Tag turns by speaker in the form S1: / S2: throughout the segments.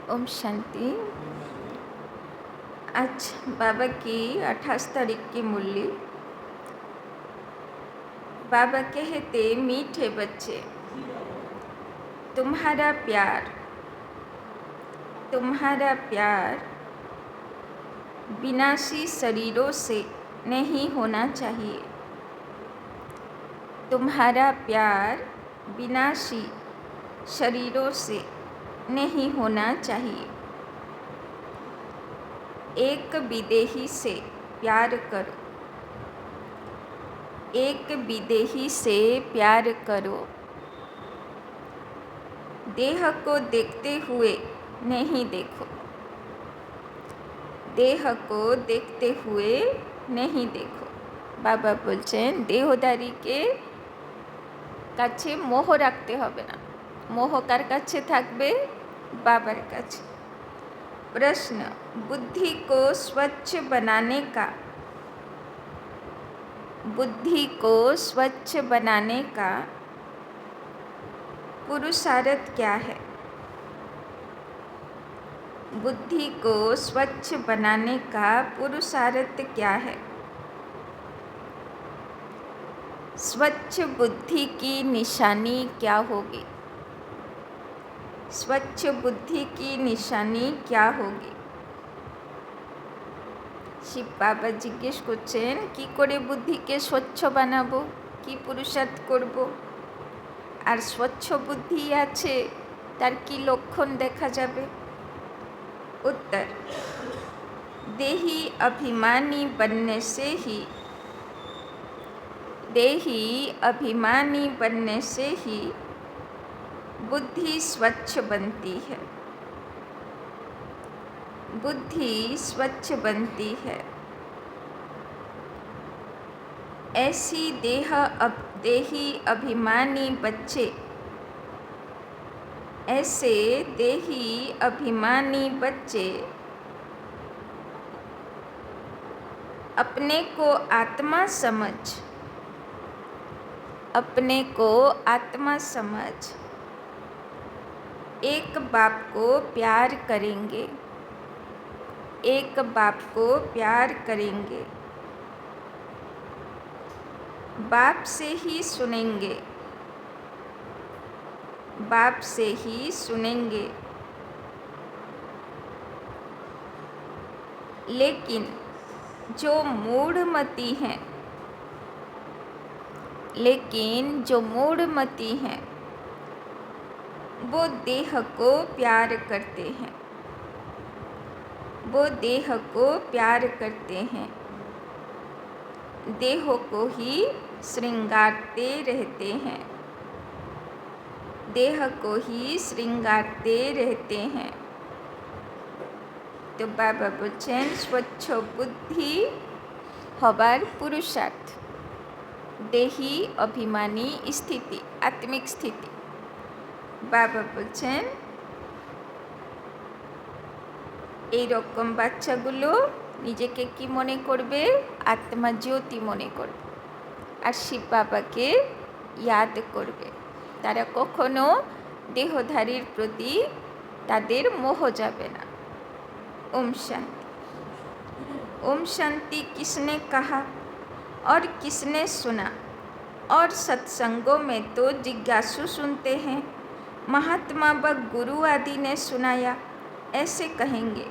S1: ओम शांति। आज बाबा की 28 तारीख की मुरली। बाबा कहते, मीठे बच्चे, तुम्हारा प्यार विनाशी शरीरों से नहीं होना चाहिए। तुम्हारा प्यार विनाशी शरीरों से नहीं होना चाहिए। एक विदेही से प्यार करो, एक विदेही से प्यार करो। देह को देखते हुए नहीं देखो, देह को देखते हुए नहीं देखो। बाबा बोलছেন देहधारी के কাছে মোহ রাখতে হবে না। মোহ কার কাছে থাকবে? বাবার কাছে। प्रश्न, बुद्धि को स्वच्छ बनाने का पुरुषार्थ क्या है? बुद्धि को स्वच्छ बनाने का पुरुषार्थ क्या है? स्वच्छ बुद्धि की निशानी क्या होगी? स्वच्छ बुद्धि की निशानी क्या होगी? শিব বাবা জিজ্ঞেস করছেন, কি করে বুদ্ধিকে স্বচ্ছ বানাবো, কি পুরুষার্থ করব? আর স্বচ্ছ বুদ্ধি আছে, তার কি লক্ষণ দেখা যাবে? उत्तर, देही अभिमानी बनने से ही बुद्धि स्वच्छ बनती है। बुद्धि स्वच्छ बनती है। ऐसी देही अभिमानी बच्चे अपने को आत्मा समझ एक बाप को प्यार करेंगे, बाप से ही सुनेंगे। लेकिन जो मूढ़मती हैं, वो देह को प्यार करते हैं, देह को ही श्रृंगारते रहते हैं। तो बाबा बोलছেন स्वच्छ बुद्धि हबार पुरुषार्थ देही अभिमानी स्थिति, आत्मिक स्थिति। बाबा बोलছেন এই রকম বাচ্চাগুলো নিজেকে কি মনে করবে? আত্মা জ্যোতি মনে করবে, আর শিব বাবাকে ইয়াদ করবে। তারা কখনো দেহধারীর প্রতি তাদের মোহ যাবে না। ओम शांति। ओम शांति किसने कहा और किसने सुना? और सत्संगों में तो जिज्ञासु सुनते हैं, महात्मा व गुरु आदि ने सुनाया, ऐसे कहेंगे।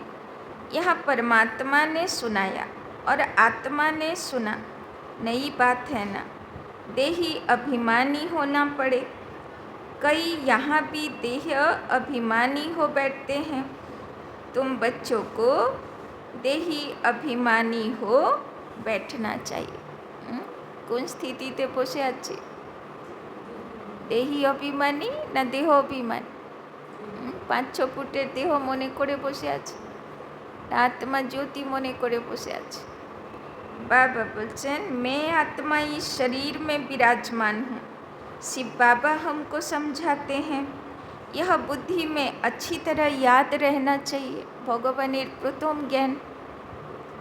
S1: यहाँ परमात्मा ने सुनाया और आत्मा ने सुना, नई बात है ना? देही अभिमानी होना पड़े। कई यहाँ भी देह अभिमानी हो बैठते हैं। तुम बच्चों को देही अभिमानी हो बैठना चाहिए। কোন স্থিতিতে বসে আছে? দেহি অভিমানী না দেহ অভিমানী? 5-6 ফুটের দেহ মনে করে বসে আছে, आत्मा ज्योति मने करे बसे आछे। बाबा बोलছেন, मैं आत्मा इस शरीर में विराजमान हूँ। शिव बाबा हमको समझाते हैं, यह बुद्धि में अच्छी तरह याद रहना चाहिए भगवानेर प्रथम ज्ञान।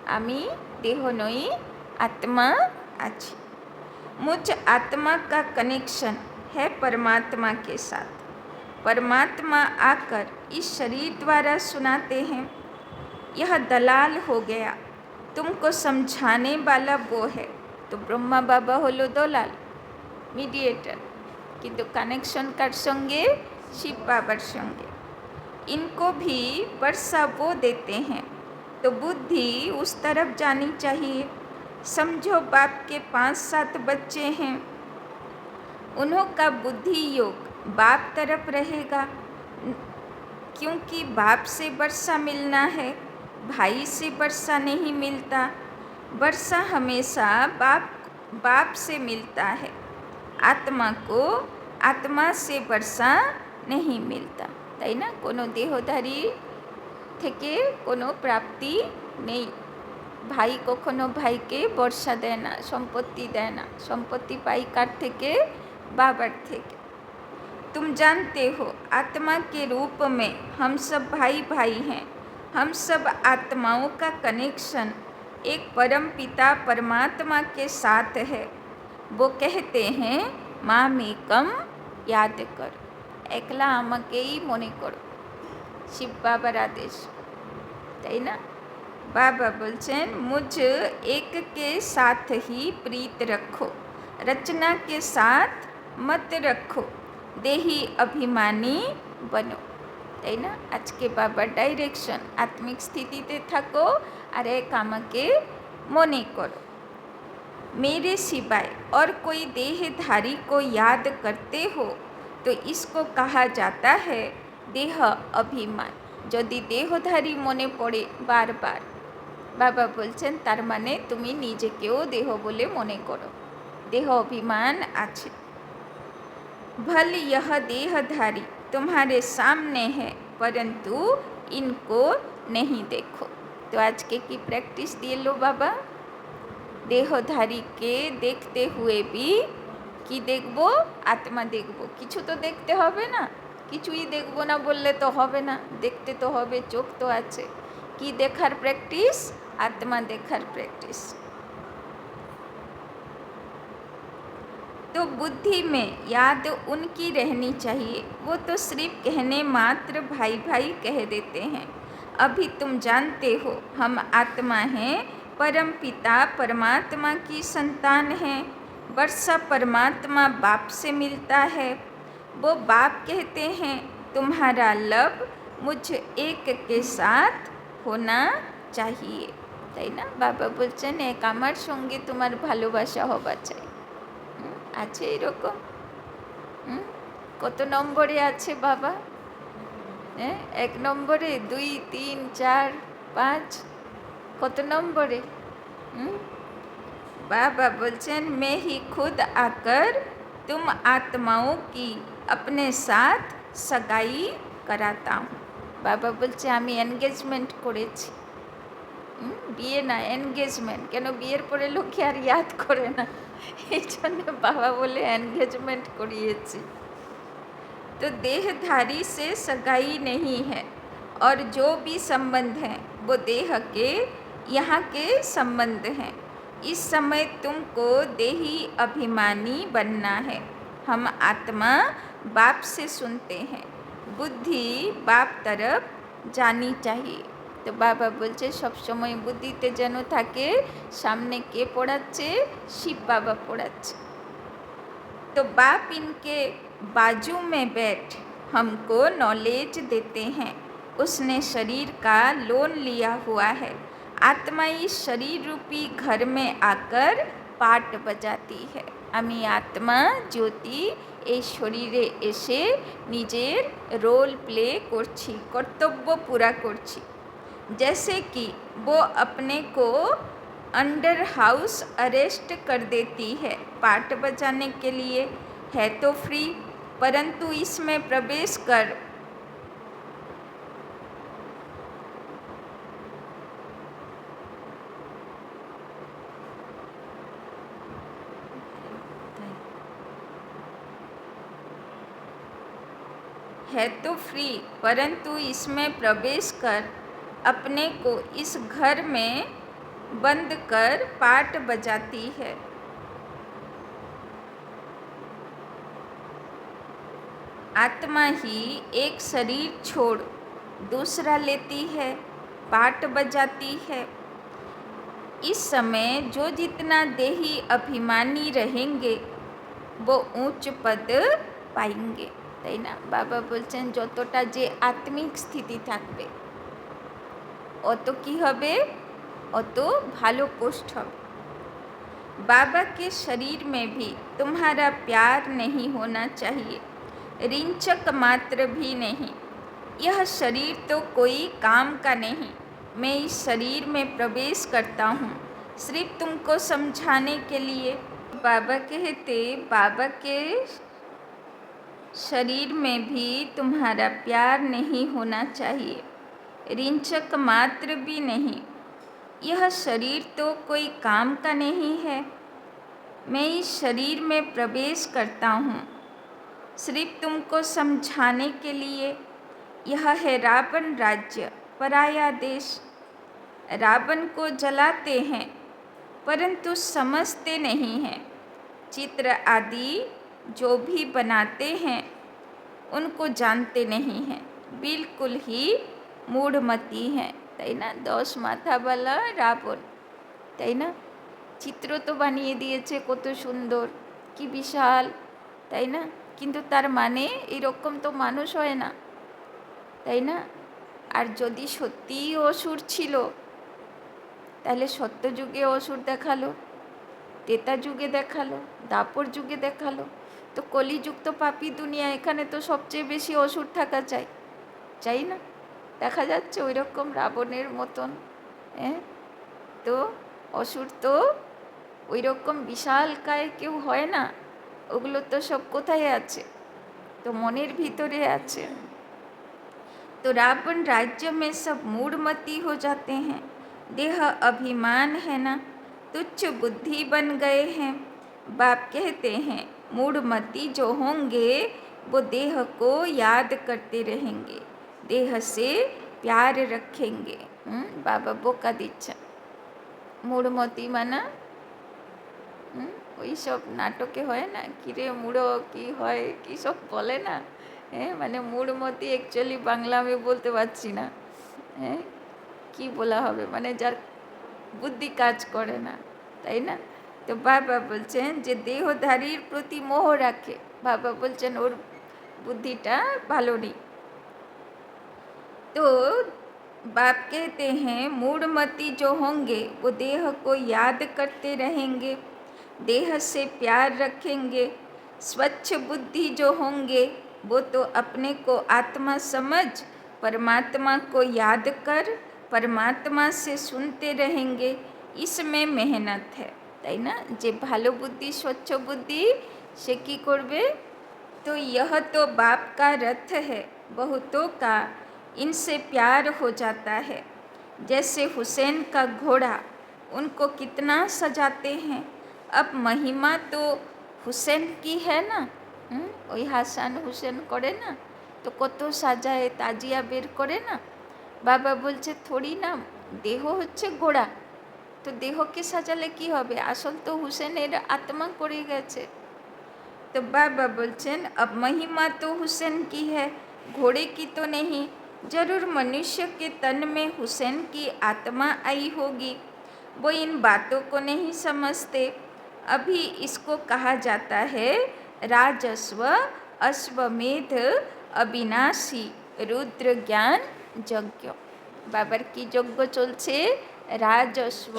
S1: आमी देह नई, आत्मा आछि। मुझ आत्मा का कनेक्शन है परमात्मा के साथ। परमात्मा आकर इस शरीर द्वारा सुनाते हैं। यह दलाल हो गया, तुमको समझाने वाला वो है। तो ब्रह्मा बाबा हलो दलाल, मिडिएटर, किन्तु कनेक्शन कार संगे? शिव बाबार संगे। इनको भी वर्षा वो देते हैं, तो बुद्धि उस तरफ जानी चाहिए। समझो बाप के 5-7 बच्चे हैं, उन्हों का बुद्धि योग बाप तरफ रहेगा, क्योंकि बाप से वर्षा मिलना है, भाई से वर्षा नहीं मिलता। वर्षा हमेशा बाप से मिलता है, आत्मा को आत्मा से वर्षा नहीं मिलता, ताई ना? कोनो देहधारी থেকে কোনো প্রাপ্তি নেই। ভাই কখনো ভাইকে বর্ষা দেয় না, সম্পত্তি দেয় না, সম্পত্তি পাই কার থেকে? बाबर থেকে। तुम जानते हो आत्मा के रूप में हम सब भाई भाई हैं। हम सब आत्माओं का कनेक्शन एक परम पिता परमात्मा के साथ है। वो कहते हैं मामेकम याद कर, একলা আমাকেই মনে করো। শিব বাবার आदेश, তাই না? बाबा बोलছেন मुझ एक के साथ ही प्रीत रखो, रचना के साथ मत रखो, देही अभिमानी बनो, তাই না? আজকে বাবার ডাইরেকশন, আত্মিক স্থিতিতে থাকো আর এক আমাকে মনে করো। मेरे सिवाय और कोई देहधारी को याद करते हो तो इसको कहा जाता है देह अभिमान। যদি দেহধারী মনে পড়ে বারবার, বাবা বলছেন তার মানে তুমি নিজেকেও দেহ বলে মনে করো, দেহ অভিমান আছে। भल यह देहधारी तुम्हारे सामने है परंतु इनको नहीं देखो। तो आज के की प्रैक्टिस दिए लो बाबा, देहधारी के देखते हुए भी कि देखबो? आत्मा देखबो, किछु तो देखते होबे ना, কিছুই দেখবো না বললে তো হবে না, দেখতে তো হবে, চোখ তো আছে। কি দেখার প্র্যাকটিস? आत्मा देखार प्रैक्टिस। तो बुद्धि में याद उनकी रहनी चाहिए, वो तो सिर्फ कहने मात्र भाई भाई कह देते हैं। अभी तुम जानते हो हम आत्मा हैं, परम पिता परमात्मा की संतान हैं। वर्षा परमात्मा बाप से मिलता है। वो बाप कहते हैं तुम्हारा लब मुझ एक के साथ होना चाहिए, তাই না? বাবা বলছেন এক আমার সঙ্গে তোমার ভালোবাসা হবা চাই। আছে এরকম? কত নম্বরে আছে বাবা? 1 নম্বরে, 2, 3, 4, 5, কত নম্বরে? बाबा बोलचन मैं ही खुद आकर तुम आत्माओं की अपने साथ सगाई कराता हूँ। बाबा बोलছে আমি এনগেজমেন্ট করেছি। বিয়ে না, এনগেজমেন্ট। কেন বিয়ের পরে লোকে আর याद করে না, এই জন্য বাবা বলে एंगेजमेंट করিয়েছি। तो देहधारी से सगाई नहीं है और जो भी संबंध हैं वो देह के यहाँ के संबंध हैं। इस समय तुमको देही अभिमानी बनना है। हम आत्मा बाप से सुनते हैं, बुद्धि बाप तरफ जानी चाहिए। तो बाबा बोलছে सब समय बुद्धिते যেন থাকে सामने के পড়াচ্ছে? शिव बाबा পড়াচ্ছে। तो बाप इनके बाजू में बैठ हमको नॉलेज देते हैं। उसने शरीर का लोन लिया हुआ है। आत्मा इस शरीर रूपी घर में आकर पाठ बजाती है। আমি आत्मा ज्योति এই শরীরে এসে নিজের रोल प्ले করছি, কর্তব্য पूरा করছি। जैसे कि वो अपने को अंडर हाउस अरेस्ट कर देती है। पाठ बजाने के लिए है तो फ्री, परंतु इसमें प्रवेश कर है तो फ्री, परंतु इसमें प्रवेश कर अपने को इस घर में बंद कर पाठ बजाती है। आत्मा ही एक शरीर छोड़ दूसरा लेती है, पाट बजाती है। इस समय जो जितना देही अभिमानी रहेंगे वो ऊंच पद पाएंगे, তাই না? বাবা বলছেন যতটা যে আত্মিক স্থিতি থাকবে অত কি হবে, অত ভালো পোস্ট হবে। बाबा के शरीर में भी तुम्हारा प्यार नहीं होना चाहिए, रिंचक मात्र भी नहीं। यह शरीर तो कोई काम का नहीं। मैं इस शरीर में प्रवेश करता हूँ सिर्फ तुमको समझाने के लिए। बाबा कहते बाबा के शरीर में भी तुम्हारा प्यार नहीं होना चाहिए, रिंचक मात्र भी नहीं। यह शरीर तो कोई काम का नहीं है। मैं इस शरीर में प्रवेश करता हूँ सिर्फ तुमको समझाने के लिए। यह है रावण राज्य, पराया देश। रावण को जलाते हैं परंतु समझते नहीं हैं। चित्र आदि जो भी बनाते हैं उनको जानते नहीं हैं, बिल्कुल ही मूढ़मती हैं, তাই না? 10 মাথাওয়ালা রাবণ, তাই না? চিত্র তো বানিয়ে দিয়েছে কত সুন্দর, কি বিশাল, তাই না? কিন্তু তার মানে এরকম তো মানুষ হয় না, তাই না? আর যদি সত্যিই অসুর ছিল তাহলে সত্যযুগে অসুর দেখালো, त्रेता যুগে দেখালো, দাপর যুগে দেখালো, তো কলিযুগ তো পাপী দুনিয়া, এখানে তো সবচেয়ে বেশি অসুর থাকা চাই, চাই না? দেখা যাচ্ছে ওই রকম রাবণের মতন। হ্যাঁ, তো অসুর তো ওই রকম বিশালকায় কেউ হয় না, ওগুলো তো সব কোথায় আছে, তো মনের ভিতরে আছে। तो रावण राज्य में सब मूढ़मती हो जाते हैं। देह अभिमान है ना, तुच्छ बुद्धि बन गए हैं। बाप कहते हैं मूढ़मती जो होंगे वो देह को याद करते रहेंगे, देह से प्यार रखेंगे। बाबा बोका दिच्छा मूढ़मती माना ওই সব নাটকে হয় না, কিরে মুড়ো কি হয় কি সব বলে না, হ্যাঁ, মানে মূঢ়মতি অ্যাকচুয়ালি বাংলা আমি বলতে পারছি না, হ্যাঁ, কী বলা হবে, মানে যার বুদ্ধি কাজ করে না, তাই না? তো বাবা বলছেন যে দেহধারীর প্রতি মোহ রাখে, বাবা বলছেন ওর বুদ্ধিটা ভালো নেই। तो बाप कहते हैं मूढ़मती जो होंगे वो देह को याद करते रहेंगे, देह से प्यार रखेंगे। स्वच्छ बुद्धि जो होंगे वो तो अपने को आत्मा समझ परमात्मा को याद कर परमात्मा से सुनते रहेंगे। इसमें मेहनत है, তাই না? যে ভালো বুদ্ধি স্বচ্ছ বুদ্ধি সে কী করবে, तो यह तो बाप का रथ है, बहुतों का इनसे प्यार हो जाता है। जैसे हुसैन का घोड़ा, उनको कितना सजाते हैं। अब महिमा तो हुसैन की है ना, ওই হাসান হুসেন করে না, তো কত সাজায় তাজিয়া বের করে না। বাবা বলছে থোড়ি না, দেহ হচ্ছে ঘোড়া, তো দেহকে সাজালে কি হবে, আসল তো হুসেনের আত্মা করে গেছে। तो बाबा बोलचन अब महिमा तो हुसैन की है, घोड़े की तो नहीं। जरूर मनुष्य के तन में हुसैन की आत्मा आई होगी, वो इन बातों को नहीं समझते। अभी इसको कहा जाता है राजस्व अश्वमेध अविनाशी रुद्र ज्ञान यज्ञ। बाबार की यज्ञ चलছে राजस्व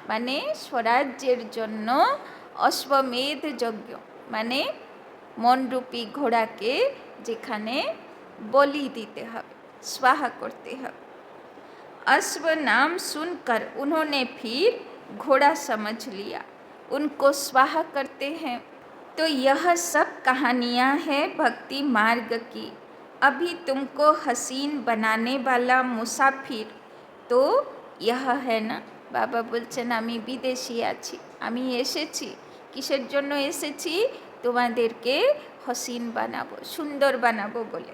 S1: মানে স্বরাজ্যের জন্য, অশ্বমেধ যজ্ঞ মানে মনরূপী ঘোড়াকে যেখানে বলি দিতে হবে, स्वाहा करते हैं। अश्व नाम सुनकर उन्होंने फिर घोड़ा समझ लिया, उनको स्वाहा करते हैं। तो यह सब कहानियाँ हैं भक्ति मार्ग की। अभी तुमको हसीन बनाने वाला मुसाफिर तो यह है ना। बाबा বলছেন আমি বিদেশি আছি, আমি এসেছি কিসের জন্য এসেছি, তোমাদেরকে हसीन বানাবো, সুন্দর বানাবো বলে।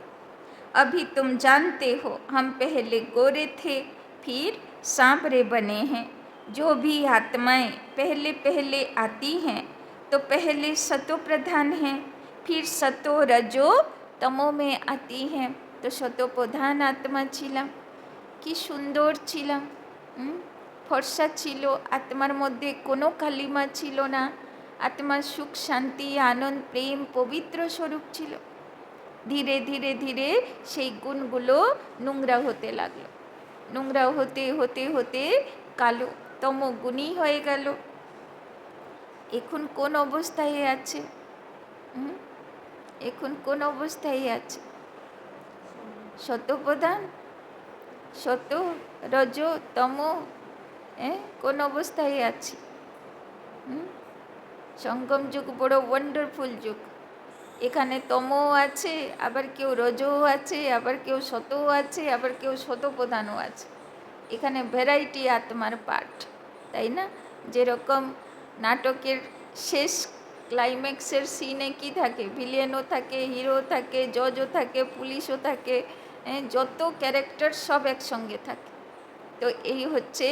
S1: अभी तुम जानते हो हम पहले गोरे थे फिर सांवरे बने हैं। जो भी आत्माएं पहले पहले आती हैं तो पहले सतो प्रधान हैं, फिर सतो रजो तमो में आती हैं। तो শতপ্রধান আত্মা ছিলাম, কি সুন্দর ছিলাম, ফর্সা ছিল, আত্মার মধ্যে কোনো কালিমা ছিল না, আত্মার সুখ শান্তি আনন্দ প্রেম পবিত্র স্বরূপ ছিল। ধীরে ধীরে ধীরে সেই গুণগুলো নোংরা হতে লাগলো, নোংরা হতে হতে হতে কালো তমগুণী হয়ে গেল। এখন কোন অবস্থায় আছে? এখন কোন অবস্থায় আছে? শতপ্রধান, শত, রজ, তম, কোন অবস্থায় আছি? সঙ্গম যুগ বড় ওয়ান্ডারফুল যুগ। এখানে তমও আছে, আবার কেউ রজও আছে, আবার কেউ শতও আছে, আবার কেউ শতপ্রধানও আছে। এখানে ভ্যারাইটি আত্মার পাঠ, তাই না? যেরকম নাটকের শেষ ক্লাইম্যাক্সের সিনে কি থাকে? ভিলেনও থাকে, হিরো থাকে, জজও থাকে, পুলিশও থাকে, যত ক্যারেক্টার সব একসঙ্গে থাকে। তো এই হচ্ছে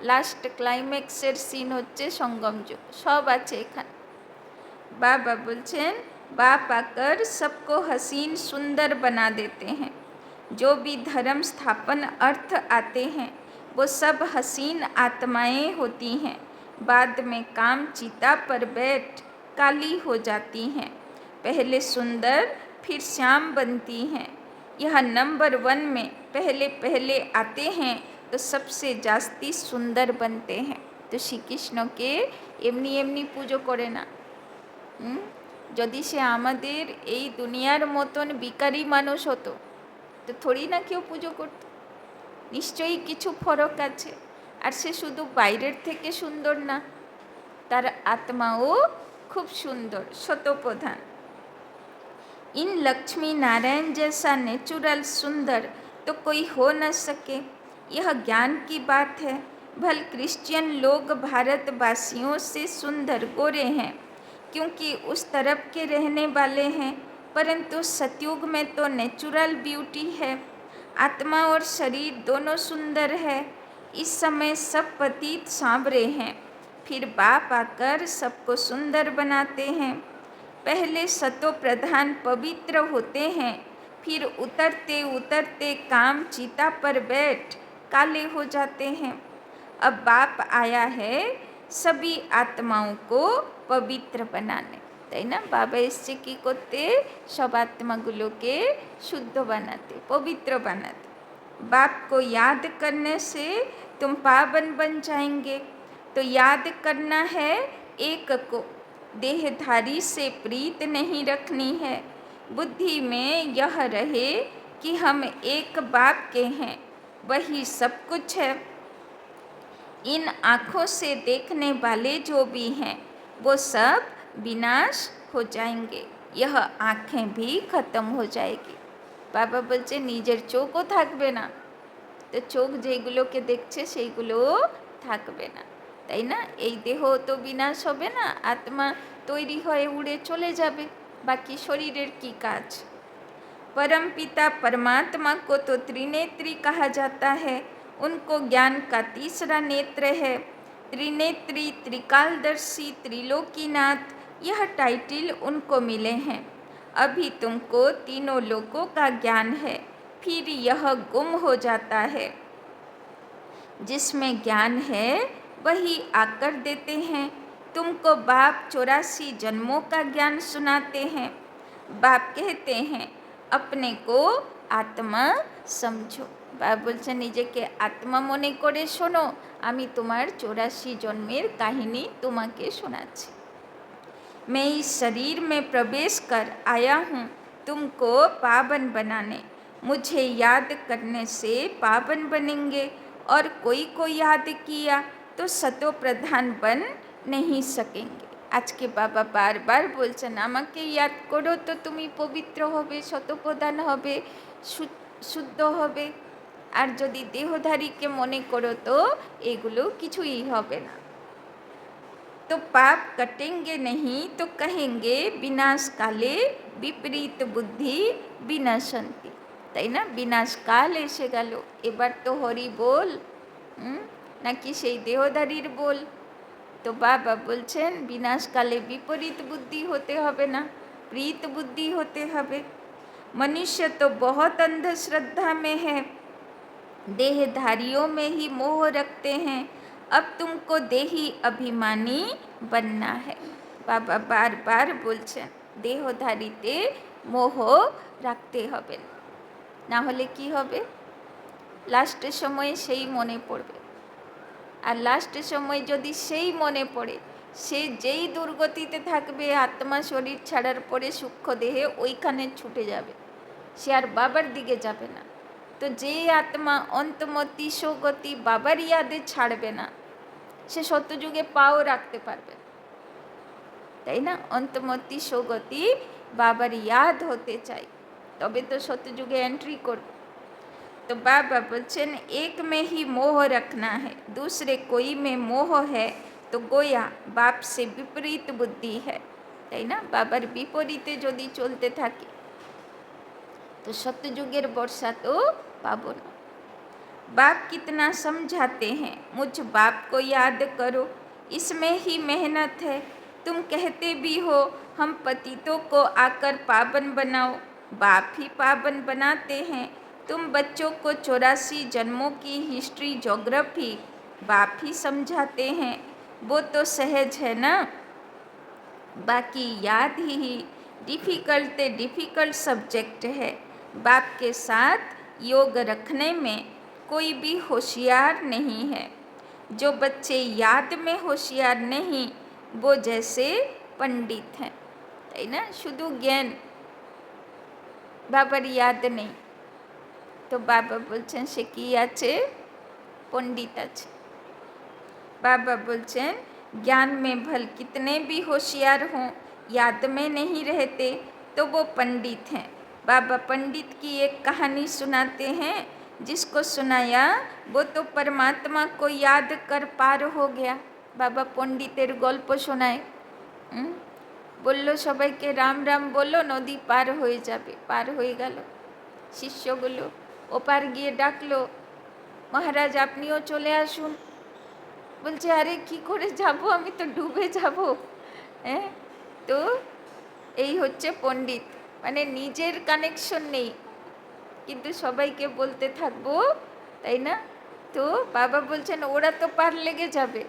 S1: লাস্ট ক্লাইম্যাক্সের সিন, হচ্ছে সঙ্গম যুগ, সব আছে এখানে। बाबा बोलছেন, बाप आकर सबको हसीन सुंदर बना देते हैं। जो भी धर्म स्थापन अर्थ आते हैं वो सब हसीन आत्माएं होती हैं। बाद में काम चिता पर बैठ काली हो जाती हैं, पहले सुंदर फिर श्याम बनती हैं। यह नंबर 1 में पहले पहले आते हैं तो सबसे जास्ती सुंदर बनते हैं। तो श्री कृष्ण के एमनी एमनी पूजो करे ना। যদি সে আমাদের এই দুনিয়ার মতন বিকারী মানুষ হতো তো থোড়ি না কেউ পুজো করত, নিশ্চয়ই কিছু ফরক আছে। আর সে শুধু বাইরের থেকে সুন্দর না, তার আত্মাও খুব সুন্দর, শতপ্রধান। इन लक्ष्मी नारायण जैसा नेचुरल सुंदर तो कोई हो न सके, यह ज्ञान की बात है। भल क्रिश्चियन लोग भारतवासियों से सुंदर गोरे हैं क्योंकि उस तरफ के रहने वाले हैं, परंतु सतयुग में तो नेचुरल ब्यूटी है। आत्मा और शरीर दोनों सुंदर है। इस समय सब पतित सांवरे हैं, फिर बाप आकर सबको सुंदर बनाते हैं। पहले सतो प्रधान पवित्र होते हैं, फिर उतरते उतरते काम चिता पर बैठ काले हो जाते हैं। अब बाप आया है सभी आत्माओं को पवित्र बनाने, তাই না? বাবা এসছে কী করতে? সব আত্মাগুলোকে শুদ্ধ বানাতে, পবিত্র বানাতে। बाप को याद करने से तुम पावन बन जाएंगे। तो याद करना है एक को, देहधारी से प्रीत नहीं रखनी है। बुद्धि में यह रहे कि हम एक बाप के हैं, वही सब कुछ है। इन आँखों से देखने वाले जो भी हैं वो सब विनाश हो जाएंगे, यह आँखें भी खत्म हो जाएगी। বাবা বলছে নিজের চোখও থাকবে না, তো চোখ যেগুলোকে দেখছে সেইগুলোও থাকবে না, তাই না? এই দেহ তো বিনাশ হবে না, আত্মা তৈরি হয়ে উড়ে চলে যাবে, বাকি শরীরের কি কাজ? परम पिता परमात्मा को तो त्रिनेत्री कहा जाता है। उनको ज्ञान का तीसरा नेत्र है। त्रिनेत्री, त्रिकालदर्शी, त्रिलोकीनाथ, यह टाइटल उनको मिले हैं। अभी तुमको तीनों लोकों का ज्ञान है, फिर यह गुम हो जाता है। जिसमें ज्ञान है वही आकर देते हैं। तुमको बाप 84 जन्मों का ज्ञान सुनाते हैं। बाप कहते हैं अपने को आत्मा समझो। बाप বলছে নিজেকে আত্মা মনে করে শোনো, আমি তোমার 84 জন্মের কাহিনী তোমাকে শোনাচ্ছি। मैं इस शरीर में प्रवेश कर आया हूँ तुमको पावन बनाने। मुझे याद करने से पावन बनेंगे, और कोई को याद किया तो सतो प्रधान बन नहीं सकेंगे। আজকে বাবা বারবার বলছেন আমাকে ইয়াদ করো তো তুমি পবিত্র হবে, শতপ্রধান হবে, শুদ্ধ হবে। আর যদি দেহধারীকে মনে করো তো এগুলো কিছুই হবে না। तो पाप कटेंगे नहीं तो कहेंगे विनाश काले विपरीत बुद्धि विनाशन्ति, তাই না? বিনাশ কাল এসে গেল, এবার তো হরি বল নাকি সেই দেহধারীর বল? তো বাবা বলছেন বিনাশকালে বিপরীত বুদ্ধি হতে হবে না, প্রীত বুদ্ধি হতে হবে। मनुष्य तो बहुत अंधश्रद्धा में है, देहधारियों में ही मोह रखते हैं। अब तुमको देही अभिमानी बनना है। बाबा बार बार बोलছেন দেহধারীতে মোহ রাখতে হবে না, হলে কি হবে? লাস্টের সময়ে সেই মনে পড়বে, আর লাস্টের সময় যদি সেই মনে পড়ে, সে যেই দুর্গতিতে থাকবে আত্মা শরীর ছাড়ার পরে সূক্ষ্ম দেহে ওইখানে ছুটে যাবে, সে আর বাবার দিকে যাবে না। তো যে আত্মা অন্তমতি সৌগতি বাবার ইয়াদে ছাড়বে না, সে সত্যযুগে পাও রাখতে পারবে, তাই না? অন্তমতি সৌগতি বাবার ইয়াদ হতে চাই, তবে তো সত্যযুগে এন্ট্রি করবে। तो बाबा बोलছেন एक में ही मोह रखना है, दूसरे कोई में मोह है तो गोया बाप से विपरीत बुद्धि है, তাই না? বাবার বিপরীতে যদি চলতে থাকি तो सत्ययुगेर वर्षा तो पाबो ना। बाप कितना समझाते हैं, मुझ बाप को याद करो, इसमें ही मेहनत है। तुम कहते भी हो हम पतितों को आकर पावन बनाओ, बाप ही पावन बनाते हैं। तुम बच्चों को 84 जन्मों की हिस्ट्री ज्योग्राफी बाप ही समझाते हैं, वो तो सहज है ना। बाकी याद ही डिफ़िकल्ट सब्जेक्ट है। बाप के साथ योग रखने में कोई भी होशियार नहीं है। जो बच्चे याद में होशियार नहीं, वो जैसे पंडित हैं, তাই না? শুধু জ্ঞান, বাবার ইয়াদ নেই, তো বাবা বলছেন সে কি আছে? पंडित আছে। बाबा बोलছেন ज्ञान में भल कितने भी होशियार हों, याद में नहीं रहते तो वो पंडित हैं। बाबा पंडित की एक कहानी सुनाते हैं, जिसको सुनाया वो तो परमात्मा को याद कर पार हो गया। बाबा पंडितेर गल्प शोनाय, বলল সবাইকে রাম রাম বলো, নদী পার হয়ে যাবে, পার হয়ে গেল। শিষ্যগুলো ওপার গিয়ে ডাকলো, মহারাজ আপনিও চলে আসুন। বলছে আরে কি করে যাব, আমি তো ডুবে যাব। হ্যাঁ, তো এই হচ্ছে পণ্ডিত, মানে নিজের কানেকশন নেই কিন্তু সবাইকে বলতে থাকবো, তাই না? তো বাবা বলছেন ওরা তো পার লেগে যাবে,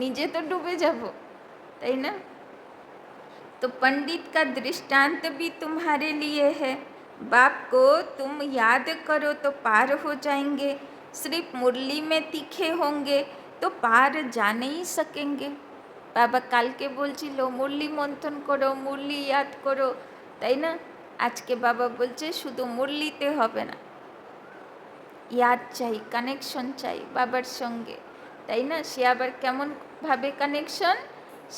S1: নিজে তো ডুবে যাব, তাই না? तो पंडित का दृष्टांत भी तुम्हारे लिए है। बाप को तुम याद करो तो पार हो जाएंगे, सिर्फ मुरली में तीखे होंगे तो पार जा नहीं सकेंगे। बाबा काल के बोलছিল मुरली मंथन करो, मुरली याद करो, তাই না? আজকে বাবা বলছে শুধু মুরলিতে হবে না, ইয়াদ চাই, কানেকশন চাই বাবার সঙ্গে, তাই না? সে আবার কেমনভাবে কানেকশন?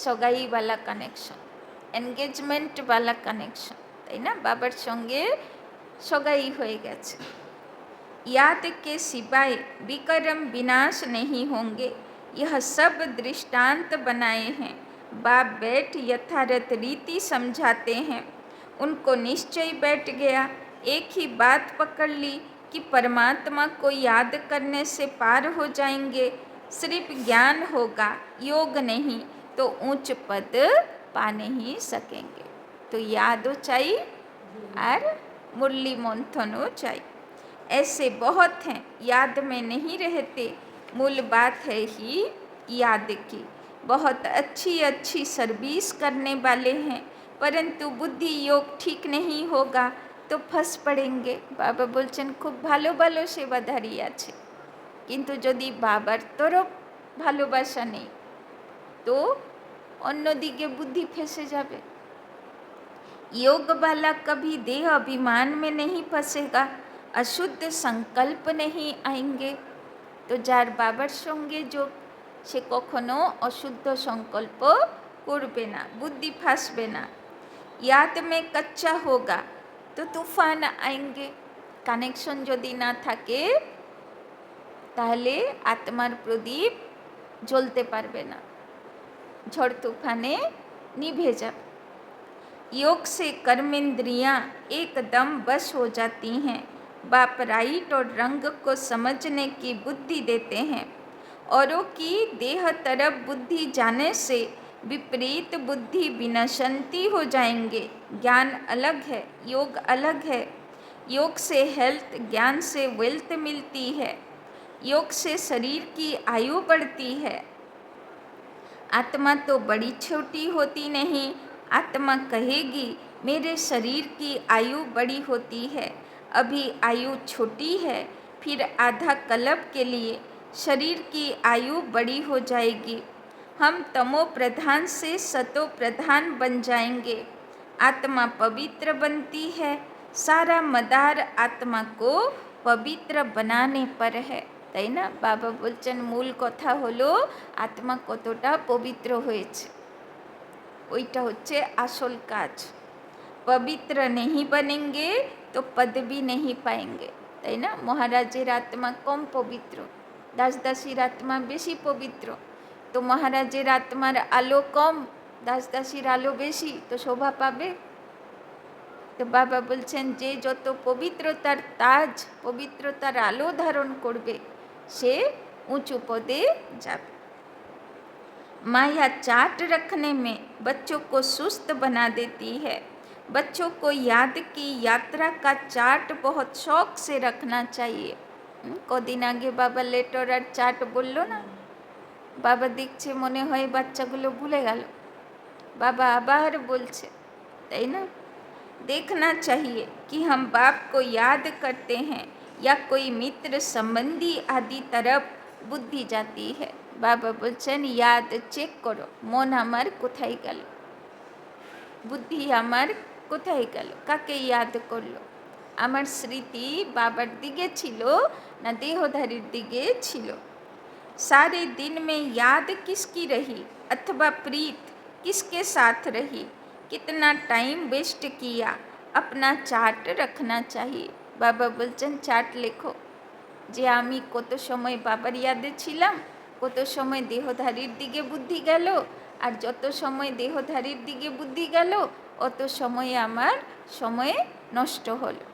S1: সগাইওয়ালা কানেকশন, এনগেজমেন্ট वाला কানেকশন, তাই না? বাবার সঙ্গে সগাই হয়ে গেছে। याद के सिवाय विकर्म विनाश नहीं होंगे, यह सब दृष्टांत बनाए हैं। बाप बैठ यथारथ रीति समझाते हैं। उनको निश्चय बैठ गया, एक ही बात पकड़ ली कि परमात्मा को याद करने से पार हो जाएंगे। सिर्फ ज्ञान होगा, योग नहीं, तो ऊंच पद पा नहीं सकेंगे। तो यादो चाहिए और मुरली मंथनो चाहिए। ऐसे बहुत हैं याद में नहीं रहते, मूल बात है ही याद की। बहुत अच्छी अच्छी सर्विस करने वाले हैं, परंतु बुद्धि योग ठीक नहीं होगा तो फंस पड़ेंगे। बाबा बोलছেন খুব ভালো ভালো সেবাধারী আছে, কিন্তু যদি বাবার তরফ ভালোবাসা নেই তো অন্যদিকে বুদ্ধি ফেসে যাবে। योग वाला कभी देह अभिमान में नहीं फंसेगा, अशुद्ध संकल्प नहीं आएंगे। तो যার বাবার সঙ্গে যোগ, সে কখনো অশুদ্ধ সংকল্প করবে না, বুদ্ধি ফাঁসবে না। याद में कच्चा होगा तो तूफान आएंगे। কানেকশন যদি না থাকে তাহলে আত্মার প্রদীপ জ্বলতে পারবে না, ঝড় তুফানে নিভে যাবে। योग से कर्मेंद्रियाँ एकदम बस हो जाती हैं। बाप राइट और रंग को समझने की बुद्धि देते हैं। औरों की देह तरफ बुद्धि जाने से विपरीत बुद्धि विनशंती हो जाएंगे। ज्ञान अलग है, योग अलग है। योग से हेल्थ, ज्ञान से वेल्थ मिलती है। योग से शरीर की आयु बढ़ती है। आत्मा तो बड़ी छोटी होती नहीं। आत्मा कहेगी मेरे शरीर की आयु बड़ी होती है, अभी आयु छोटी है, फिर आधा कल्प के लिए शरीर की आयु बड़ी हो जाएगी। हम तमो प्रधान से सतो प्रधान बन जाएंगे। आत्मा पवित्र बनती है। सारा मदार आत्मा को पवित्र बनाने पर है, তাই না? বাবা বলছেন মূল কথা হলো আত্মা কতটা পবিত্র হয়েছে, ওইটা হচ্ছে আসল কাজ। পবিত্র नहीं बनेंगे तो पद भी नहीं पाएंगे, তাই না? মহারাজের আত্মা কম পবিত্র, দাস দাসীর আত্মা বেশি পবিত্র। তো মহারাজের আত্মার আলো কম, দাস দাসীর আলো বেশি, তো শোভা পাবে। তো বাবা বলছেন যে যত পবিত্রতার তাজ, পবিত্রতার আলো ধারণ করবে से ऊंचू पदे जाए। माया चाट रखने में बच्चों को सुस्त बना देती है। बच्चों को याद की यात्रा का चार्ट बहुत शौक से रखना चाहिए। कदिन आगे बाबा लेटर और चार्ट बोललो ना, बाबा देखছে মনে হয় বাচ্চাগুলো ভুলে গেল, बाबा आबार बोलছে, তাই না? देखना चाहिए कि हम बाप को याद करते हैं या कोई मित्र संबंधी आदि तरफ बुद्धि जाती है। बाबा बोलছেন याद चेक करो, मन आमार कोथाय गेल, बुद्धि आमार कोथाय गेल, काके याद करलो। आमार स्मृति बाबार दिके छिलो ना देहधारीर दिके छिलो। सारे दिन में याद किसकी रही अथवा प्रीत किसके साथ रही, कितना टाइम वेस्ट किया, अपना चार्ट रखना चाहिए। बाबा बोलছেন चार्ट लेखो যে আমি কত সময় বাবার ইয়াদে ছিলাম, কত সময় দেহধারীর দিকে বুদ্ধি গেল, আর যত সময় দেহধারীর দিকে বুদ্ধি গেল অত সময় আমার সময় নষ্ট হলো।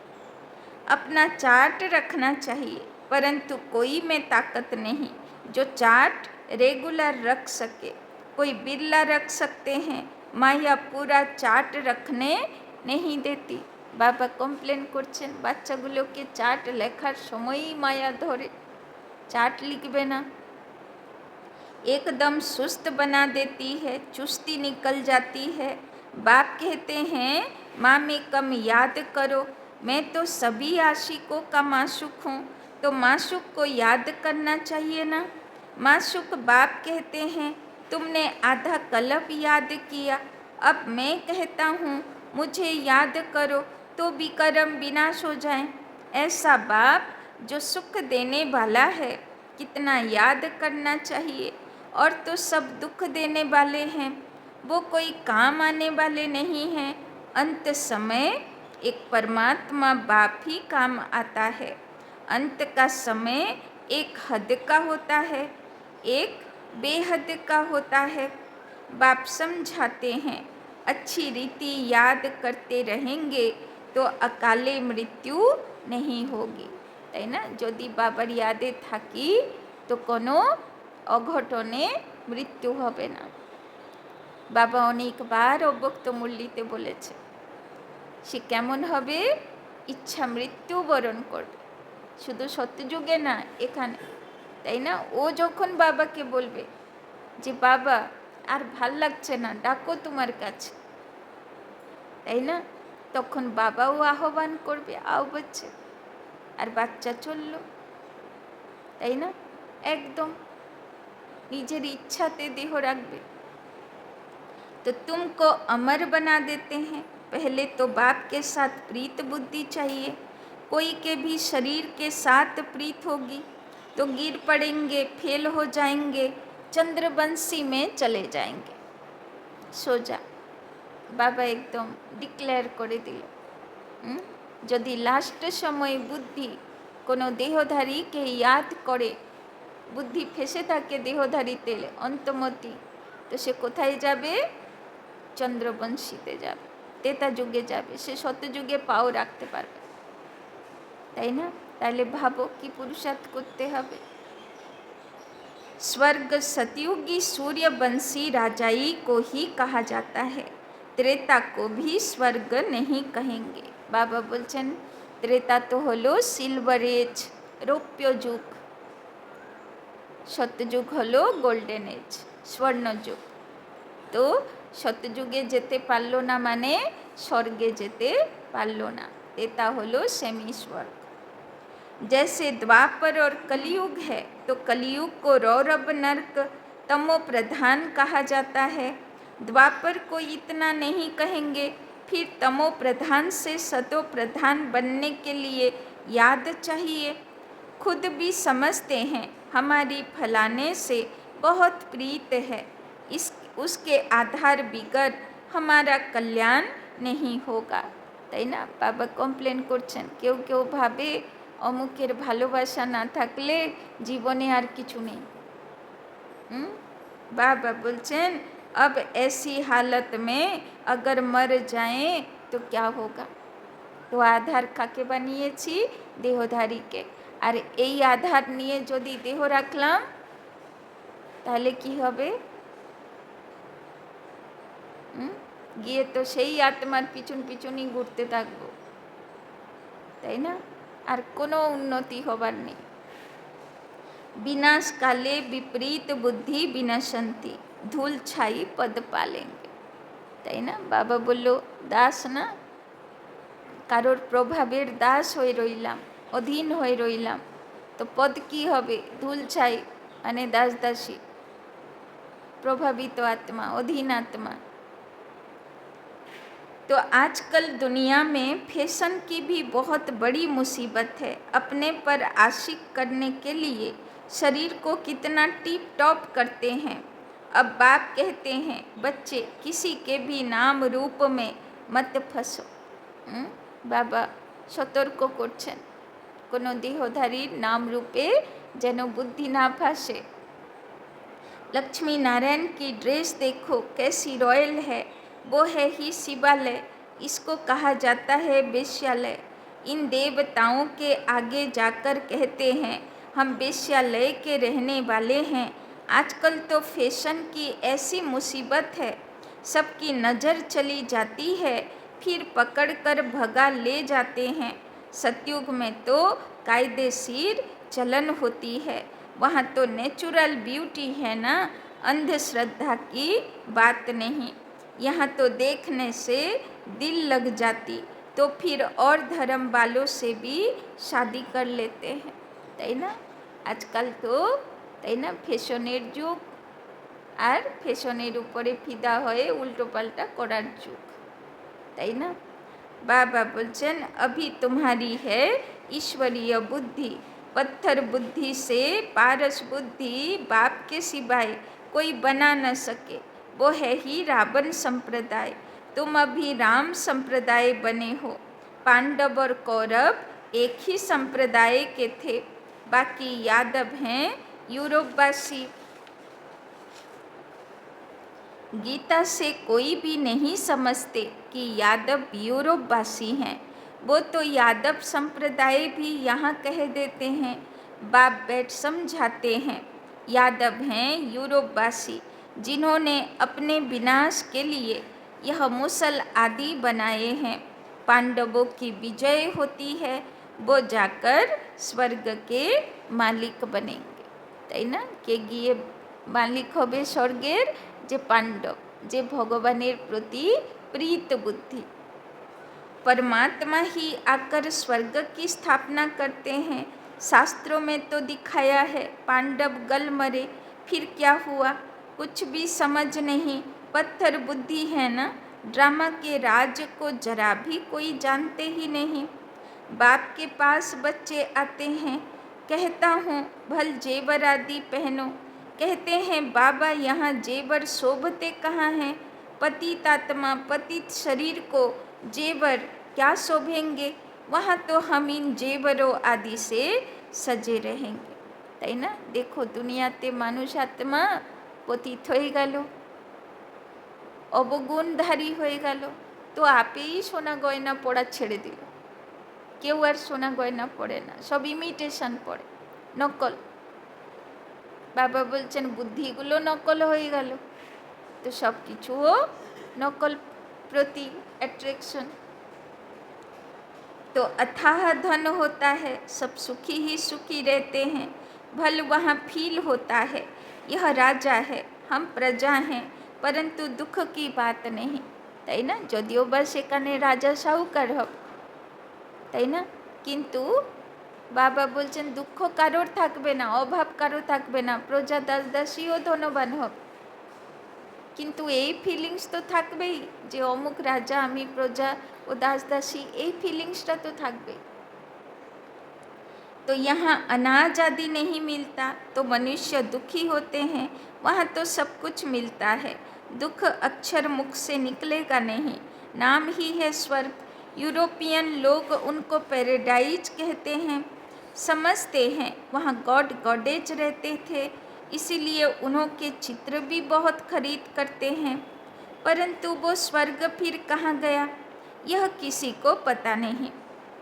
S1: अपना चार्ट रखना चाहिए, परंतु कोई में ताकत नहीं जो चार्ट रेगुलर रख सके। कोई बिरला रख सकते हैं, माया पूरा चार्ट रखने नहीं देती। बाबा कमप्लेन करছেন বাচ্চাগুলোকে চার্ট লেখার সময়ই মায়া ধরে, चार्ट लिखबे ना, एकदम सुस्त बना देती है, चुस्ती निकल जाती है। बाप कहते हैं माँ में कम याद करो, मैं तो सभी आशिकों का माशूक हूँ, तो माशूक को याद करना चाहिए ना। माशूक बाप कहते हैं तुमने आधा कल्प याद किया, अब मैं कहता हूँ मुझे याद करो तो भी कर्म विनाश हो जाए। ऐसा बाप जो सुख देने वाला है कितना याद करना चाहिए, और तो सब दुख देने वाले हैं, वो कोई काम आने वाले नहीं हैं। अंत समय एक परमात्मा बाप ही काम आता है। अंत का समय एक हद का होता है, एक बेहद का होता है। बाप समझाते हैं अच्छी रीति याद करते रहेंगे तो अकाले मृत्यु नहीं होगी, তাই না? যদি বাবার ইয়াদে থাকি তো কোনো অঘটনে মৃত্যু হবে না। বাবা অনেকবার অব্যক্ত মুরলিতে বলেছে সে কেমন হবে, ইচ্ছা মৃত্যু বরণ করবে, শুধু সত্যযুগে না এখানে, তাই না? ও যখন বাবাকে বলবে যে বাবা আর ভাল লাগছে না, ডাকো তোমার কাছে, তাই না? তখন বাবাও আহ্বান করবে, আও বাচ্চা, আর বাচ্চা চলল, তাই না? একদম নিজের ইচ্ছাতে দেহ রাখবে। तो तुमको अमर बना देते हैं, पहले तो बाप के साथ प्रीत बुद्धि चाहिए। कोई के भी शरीर के साथ प्रीत होगी तो गिर पड़ेंगे, फेल हो जाएंगे, चंद्रवंशी में चले जाएंगे। सो जा, बाबा एकदम डिक्लेयर करे दिल। যদি লাস্ট সময় বুদ্ধি কোনো দেহধারীকে ইয়াদ করে, বুদ্ধি ফেসে থাকে দেহধারীতে অন্তমতি, তো সে কোথায় যাবে? চন্দ্রবংশীতে যাবে, তেতা যুগে যাবে, সে শতযুগে পাও রাখতে পারবে, তাই না? তাহলে ভাবো কি পুরুষার্থ করতে হবে। स्वर्ग सतयुगी सूर्यवंशी राजाई को ही कहा जाता है। त्रेता को भी स्वर्ग नहीं कहेंगे। बाबा बोलছেন त्रेता तो हलो सिल्वर एज रौप्य जुग, सत्यजुग हलो गोल्डन एज स्वर्ण जुग। तो सत्यजुगे जेते पारलो ना माने स्वर्गे जेते पारलो ना, त्रेता हलो सेमी स्वर्ग। जैसे द्वापर और कलयुग है तो कलयुग को रौरव नर्क तमो प्रधान कहा जाता है। द्वापर को इतना नहीं कहेंगे, फिर तमो प्रधान से सतो प्रधान बनने के लिए याद चाहिए। खुद भी समझते हैं हमारी फलाने से बहुत प्रीत है, इस उसके आधार बिगर हमारा कल्याण नहीं होगा। তাই না? বাবা কমপ্লেন করছেন, কেউ কেউ ভাবে অমুকের ভালোবাসা না থাকলে জীবনে আর কিছু নেই। बाबा बोलছেন अब ऐसी हालत में अगर मर जाएं तो क्या होगा। तो आधार কাকে বানিয়েছি? দেহধারীকে। আর এই আধার নিয়ে যদি দেহ রাখলাম তাহলে কি হবে? গিয়ে তো সেই আত্মার পিছন পিছনই ঘুরতে থাকবো, তাই না? আর কোনো উন্নতি হবার নেই। विनाश काले विपरीत बुद्धि विनशंति धूल छाई पद पालेंगे, তাই না? বাবা বলল দাস না, কারোর প্রভাবের দাস হয়ে রইলাম, অধীন হয়ে রইলাম, তো পদ কি হবে? ধুল ছাই মানে দাস দাসী, प्रभावित आत्मा, अधीन आत्मा। तो आजकल दुनिया में फैशन की भी बहुत बड़ी मुसीबत है। अपने पर आशिक करने के लिए शरीर को कितना टिप टॉप करते हैं। अब बाप कहते हैं बच्चे किसी के भी नाम रूप में मत फंसो। बाबा सतर्क করছেন কোনো দেহধারীর नाम रूपे যেন बुद्धि ना फांसे। लक्ष्मी नारायण की ड्रेस देखो कैसी रॉयल है, वो है ही शिवालय, इसको कहा जाता है वेश्यालय। इन देवताओं के आगे जाकर कहते हैं हम वेश्यालय के रहने वाले हैं। आजकल तो फैशन की ऐसी मुसीबत है, सबकी नज़र चली जाती है, फिर पकड़कर भगा ले जाते हैं। सतयुग में तो कायदेशीर चलन होती है, वहाँ तो नेचुरल ब्यूटी है ना, अंधश्रद्धा की बात नहीं। यहाँ तो देखने से दिल लग जाती, तो फिर और धर्म वालों से भी शादी कर लेते हैं, তাই না? আজকাল তো তাই না ফ্যাশনের যুগ, আর ফ্যাশনের উপরে ফিদা হয়ে উল্টো পাল্টা করার যুগ, তাই না? बाबा बोलছেন अभी तुम्हारी है ईश्वरीय बुद्धि, पत्थर बुद्धि से पारस बुद्धि बाप के सिवाय कोई बना न सके, वो है ही रावण संप्रदाय। तुम अभी राम संप्रदाय बने हो। पांडव और कौरव एक ही संप्रदाय के थे, बाकी यादव हैं यूरोपवासी। गीता से कोई भी नहीं समझते कि यादव यूरोपवासी हैं, वो तो यादव संप्रदाय भी यहाँ कह देते हैं। बाप बैठ समझाते हैं यादव हैं यूरोपवासी, जिन्होंने अपने विनाश के लिए यह मुसल आदि बनाए हैं। पांडवों की विजय होती है, वो जाकर स्वर्ग के मालिक बनेंगे, তাই না? কে গিয়ে মালিক হবে স্বর্গের? যে পাণ্ডব, যে ভগবানের প্রতি प्रीत बुद्धि। परमात्मा ही आकर स्वर्ग की स्थापना करते हैं। शास्त्रों में तो दिखाया है पांडव गल मरे, फिर क्या हुआ? कुछ भी समझ नहीं, पत्थर बुद्धि है ना। ड्रामा के राज को जरा भी कोई जानते ही नहीं। बाप के पास बच्चे आते हैं, कहता हूँ भल जेवर आदि पहनो। कहते हैं बाबा यहाँ जेवर शोभते कहाँ हैं? पतित आत्मा पतित शरीर को जेवर क्या शोभेंगे? वहाँ तो हम इन जेवरों आदि से सजे रहेंगे, তাই না? देखो दुनियाते मानुष आत्मा पतित হয়ে গেল, অবগুণধারী হয়ে গেল, তো আপেই সোনা গয়না পড়া ছেড়ে দিল। কেউ আর সোনা গয়না পড়ে না, সব ইমিটেশন পড়ে, নকল। বাবা বলছেন বুদ্ধিগুলো নকল হয়ে গেল, তো সব কিছুও নকল প্রতি अट्रैक्शन। तो अथाह धन होता है, सब सुखी ही सुखी रहते हैं, भल वहाँ फील होता है, यह राजा है हम प्रजा हैं, परंतु दुख की बात नहीं, তাই না? যদিও বা সেখানে রাজা সাহুকার হবে, তাই না? কিন্তু বাবা বলছেন দুঃখ কারোর থাকবে না, অভাব কারো থাকবে না, প্রজা দাস দাসীও ধনবান হবে। কিন্তু এই ফিলিংস তো থাকবেই যে অমুক রাজা, আমি প্রজা ও दास दासी, এই ফিলিংসটা তো থাকবেই। तो यहाँ अनाज आदि नहीं मिलता तो मनुष्य दुखी होते हैं, वहाँ तो सब कुछ मिलता है, दुख अक्षर मुख से निकलेगा नहीं, नाम ही है स्वर्ग। यूरोपियन लोग उनको पैराडाइज कहते हैं, समझते हैं वहाँ गॉड गॉडेज रहते थे, इसीलिए उन्होंने चित्र भी बहुत खरीद करते हैं, परंतु वो स्वर्ग फिर कहाँ गया यह किसी को पता नहीं।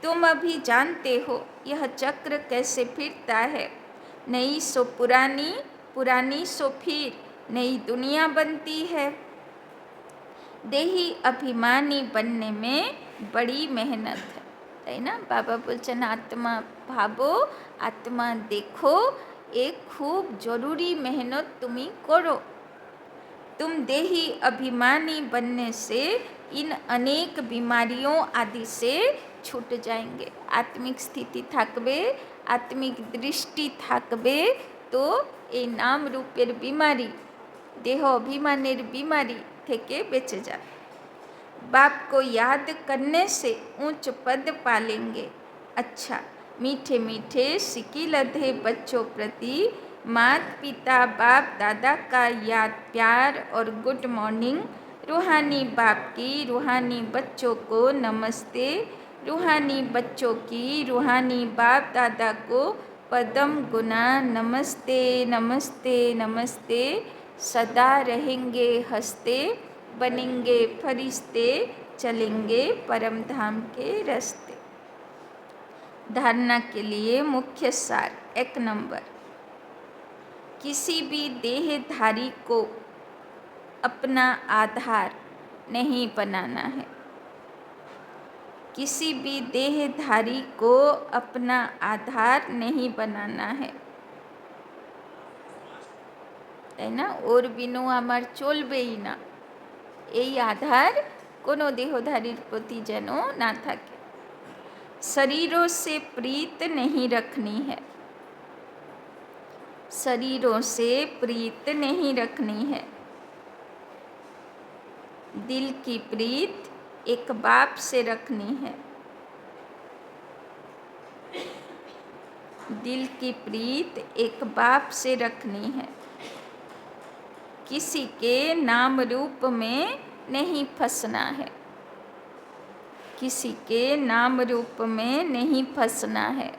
S1: तुम अभी जानते हो यह चक्र कैसे फिरता है, नई सो पुरानी, पुरानी सो फिर नई दुनिया बनती है। देही अभिमानी बनने में बड़ी मेहनत है, তাই না? বাবা বলছেন আত্মা ভাবো, আত্মা দেখো, एक खूब जरूरी मेहनत तुम्हें करो। तुम देही अभिमानी बनने से इन अनेक बीमारियों आदि से छूट जाएंगे। आत्मिक स्थिति থাকবে, आत्मिक दृष्टि থাকবে, तो এই नाम रूपेर बीमारी, देह अभिमानेर बीमारी থেকে বেঁচে যাবে। बाप को याद करने से ऊंच पद पालेंगे। अच्छा, मीठे मीठे सिकी लधे बच्चों प्रति माता पिता बाप दादा का याद प्यार और गुड मॉर्निंग। रूहानी बाप की रूहानी बच्चों को नमस्ते, रूहानी बच्चों की रूहानी बाप दादा को पदम गुना नमस्ते नमस्ते नमस्ते। सदा रहेंगे हंसते, बनेंगे फरिश्ते, चलेंगे परम धाम के रास्ते। धारणा के लिए मुख्य सार। 1 नंबर, किसी भी देहधारी को अपना आधार नहीं बनाना है। किसी भी देहधारी को अपना आधार नहीं बनाना है, তাই না? ওর বিনু আমার চলবেই না, এই আধার কোনো দেহধারীর প্রতি যেন না থাকে। शरीरों से प्रीत नहीं रखनी है, शरीरों से प्रीत नहीं रखनी है। दिल की प्रीत एक बाप से रखनी है, दिल की प्रीत एक बाप से रखनी है। किसी के नाम रूप में नहीं फंसना है, किसी के नाम रूप में नहीं फंसना है।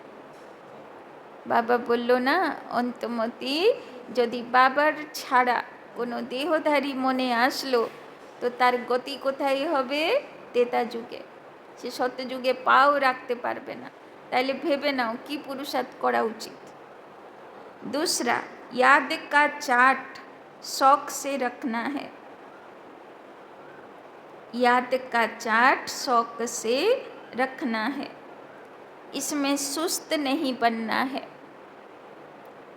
S1: बाबा बोलो ना अंतमती, यदि बाबार छाड़ा कोनो देहधारी मने आसलो तो तार गति कोथाय होबे? तेता जुगे। से सत्यजुगे पाओ राखते पारबे ना, ताइले भेबे नाओ कि पुरुषार्थ करा उचित। दूसरा, याद का चार्ट शौक से रखना है, याद का चार्ट शौक से रखना है। इसमें सुस्त नहीं बनना है,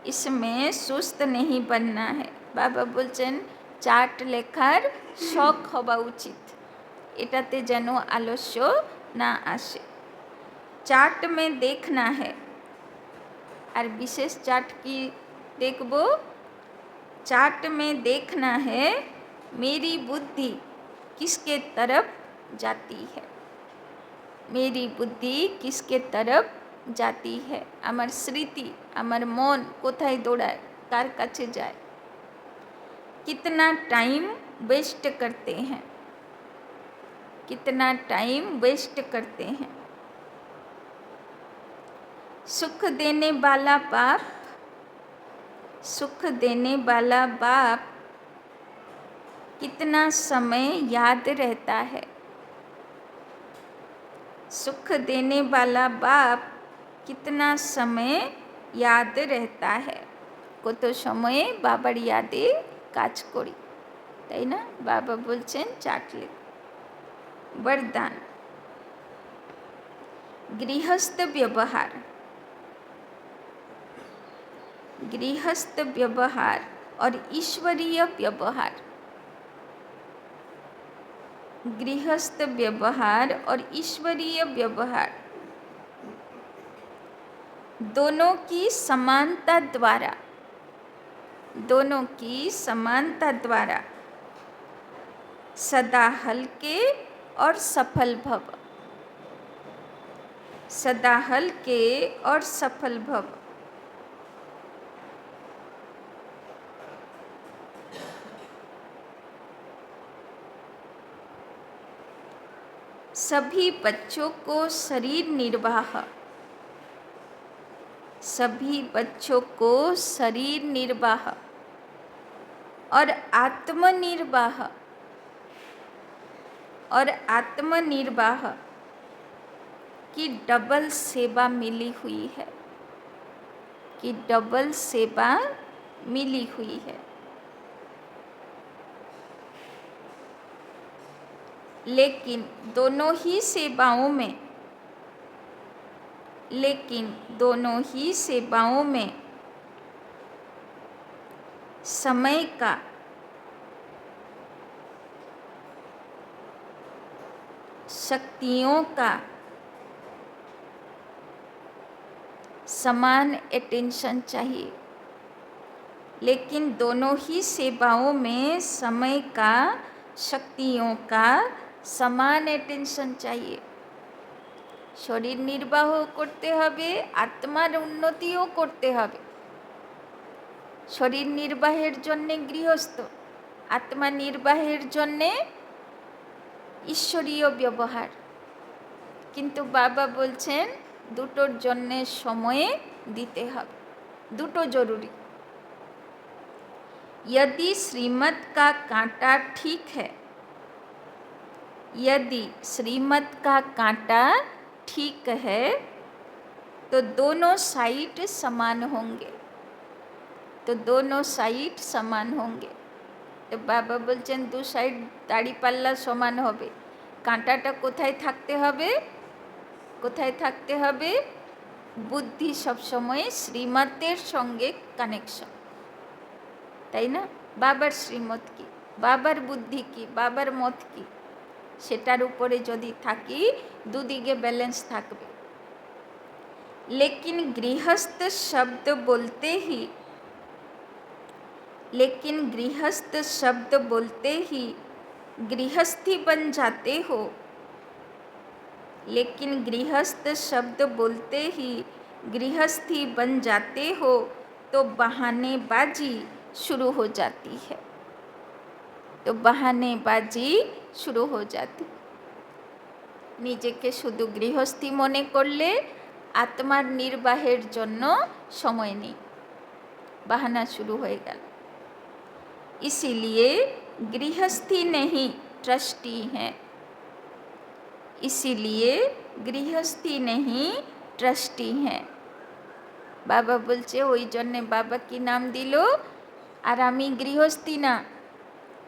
S1: इसमें सुस्त नहीं बनना है। बाबा बोलছেন चार्ट लेखार शौक हवा उचित, एटाते जेनो आलस्य ना आसे। चार्ट में देखना है, और विशेष चार्ट की देखबो, चार्ट में देखना है मेरी बुद्धि किसके तरफ जाती है, मेरी बुद्धि किसके तरफ जाती है। आमार स्मृति, आमार मन कोथाय दौड़ाय, कार काछे जाए, कितना टाइम वेस्ट करते हैं, कितना टाइम वेस्ट करते हैं। सुख देने वाला बाप, सुख देने वाला बाप कितना समय याद रहता है, सुख देने वाला बाप कितना समय याद रहता है। কত সময়ে বাবার ইয়াদে কাজ করি, তাই না? বাবা বলছেন চাটলে। वरदान। गृहस्थ व्यवहार, गृहस्थ व्यवहार और ईश्वरीय व्यवहार, गृहस्थ व्यवहार और ईश्वरीय व्यवहार दोनों की समानता द्वारा, दोनों की समानता द्वारा सदा हल्के और सफल भव, सदा हल्के और सफल भव। सभी बच्चों को शरीर निर्वाह, सभी बच्चों को शरीर निर्वाह और आत्मनिर्वाह, और आत्मनिर्वाह की डबल सेवा मिली हुई है, कि डबल सेवा मिली हुई है। लेकिन दोनों ही सेवाओं में, लेकिन दोनों ही सेवाओं में समय का, शक्तियों का समान अटेंशन चाहिए। लेकिन दोनों ही सेवाओं में समय का, शक्तियों का समान अटेंशन चाहिए। शरीर निर्वाह करते हबे, आत्मार उन्नतिओ करते हबे। शरीर निर्वाहेर जन्ने गृहस्थ, आत्मा निर्वाहेर जन्ने ईश्वरीय व्यवहार। किन्तु बाबा बोलছেন দুটোর জন্যে সময়ে দিতে হবে, দুটো জরুরি। यदि श्रीमत का कांटा ठीक है, यदि श्रीमत का कांटा ठीक है तो दोनों साइड समान होंगे, तो दोनों साइड समान होंगे। तो बाबा बोलছেন दो साइड दाড়িপাল্লা समान होबे। कांटाटा कोथाय थाकते होबे, कोथाय थाकते होबे? बुद्धि सब समय श्रीमतेर संगे कानेक्शन, ताई ना? बाबार श्रीमत की, बाबार बुद्धि की, बाबार मत की, सेटार उपरे यदि थाकी दुदिके बैलेंस थाकबे। लेकिन गृहस्थ शब्द बोलते ही, लेकिन गृहस्थ शब्द बोलते ही गृहस्थी बन जाते हो, लेकिन गृहस्थ शब्द बोलते ही गृहस्थी बन जाते हो तो बहानेबाजी शुरू हो जाती है, तो बहानेबाजी शुरू हो जाती। निजेके शुधु गृहस्थी मने करले आत्मार निर्वाहेर जन्य समय नेই, बहाना शुरू हो गया। इसीलिए गृहस्थी नहीं ट्रस्टी हैं, इसीलिए गृहस्थी नहीं ट्रस्टी हैं। बाबा बोलছে ওই জন্যে बाबा की नाम दिलो আর আমি गृहस्थी ना,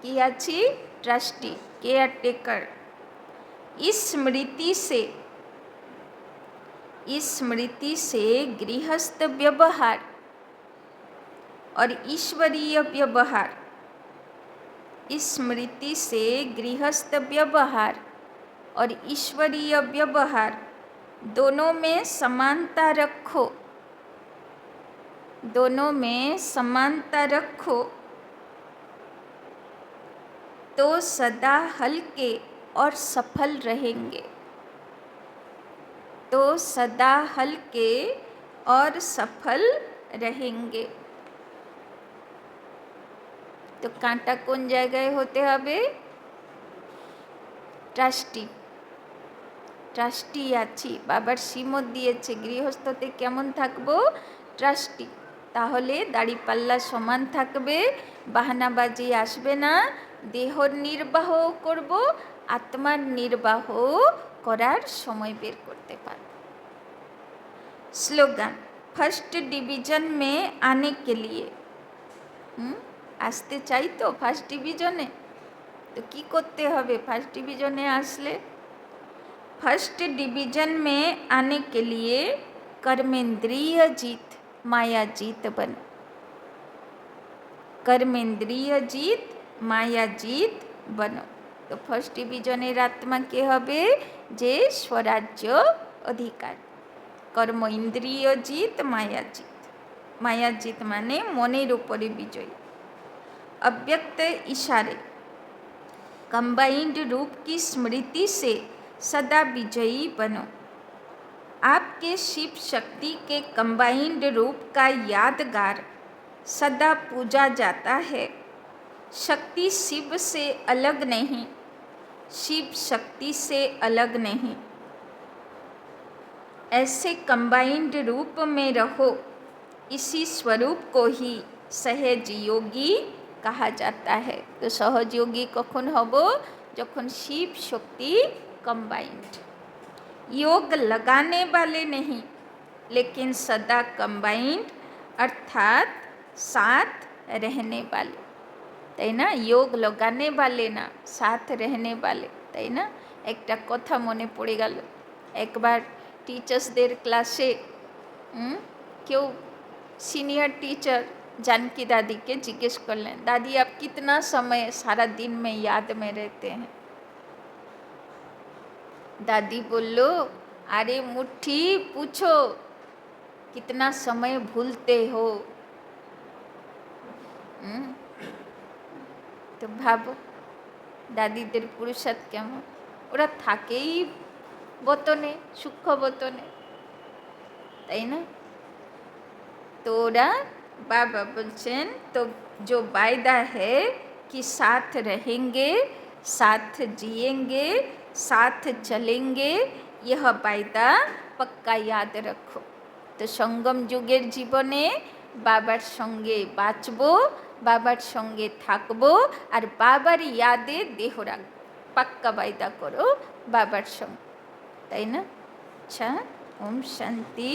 S1: कि आছি ट्रस्टी, केयरटेकर। इस स्मृति से, इस स्मृति से गृहस्थ व्यवहार और ईश्वरीय व्यवहार, इस स्मृति से गृहस्थ व्यवहार और ईश्वरीय व्यवहार दोनों में समानता रखो, दोनों में समानता रखो तो सदा हल्के और सफल रहेंगे, तो सदा हल्के और सफल रहेंगे। तो कांटा कोन জায়গায় होते हबे? ट्रास्टी, ट्रास्टी आছি, বাবার শ্রীমত দিয়েছে গৃহস্থতে কেমন থাকবো? ট্রাস্টি। তাহলে দাড়িপাল্লা সমান থাকবে, বাহানাবাজি আসবে না, দেহর নির্বাহ করব, আত্মার নির্বাহ করার সময় বের করতে পারব। स्लोगन। फर्स्ट डिवीजन में आने के लिए আসতে চাই তো ফার্স্ট डिवीजने तो की करते হবে फर्स्ट डिवीजने आसले फर्स्ट डिवीजन में आने के लिए कर्मेंद्रिय जीत माया जीत बनो कर्मेंद्रिय जीत माया जीत बनो तो फर्स्ट डिवीजनेर आत्मा के हबे जे स्वराज्य अधिकार कर्म इंद्रिय जीत माया जीत माने मनेर उपरे विजयी अव्यक्त इशारे कंबाइंड रूप की स्मृति से सदा विजयी बनो आपके शिव शक्ति के कंबाइंड रूप का यादगार सदा पूजा जाता है शक्ति शिव से अलग नहीं शिव शक्ति से अलग नहीं ऐसे कंबाइंड रूप में रहो इसी स्वरूप को ही सहज योगी कहा जाता है तो सहज योगी कखन हबो जखन शिव शक्ति कंबाइंड योग लगाने वाले नहीं लेकिन सदा कंबाइंड अर्थात साथ रहने वाले ताई ना योग लगाने वाले ना साथ रहने वाले ताई ना एक कथा मने पड़े गल एक बार टीचार्सदेर क्लासे क्यों सीनियर टीचर जानकी दादी के जिज्ञेस करलें दादी आप कितना समय सारा दिन में याद में रहते हैं दादी बोलो अरे मुट्ठी पूछो कितना समय भूलते हो तो भाबो दादीदेर पुरुषार्थ केमन ओरा थाकेई बतने सूक्ष्म बतने ताई ना तो ओरा बाबा बोलছেন तो जो वायदा है कि साथ रहेंगे साथ जिएंगे साथ चलेंगे यह वायदा पक्का याद रखो तो संगम जुगेर जीवने बाबार संगे बाँचबो बाबार संगे थाकबो और बाबार यादे देह राखबो पक्का वायदा करो बाबार संगे ताई ना अच्छा ओम शांति।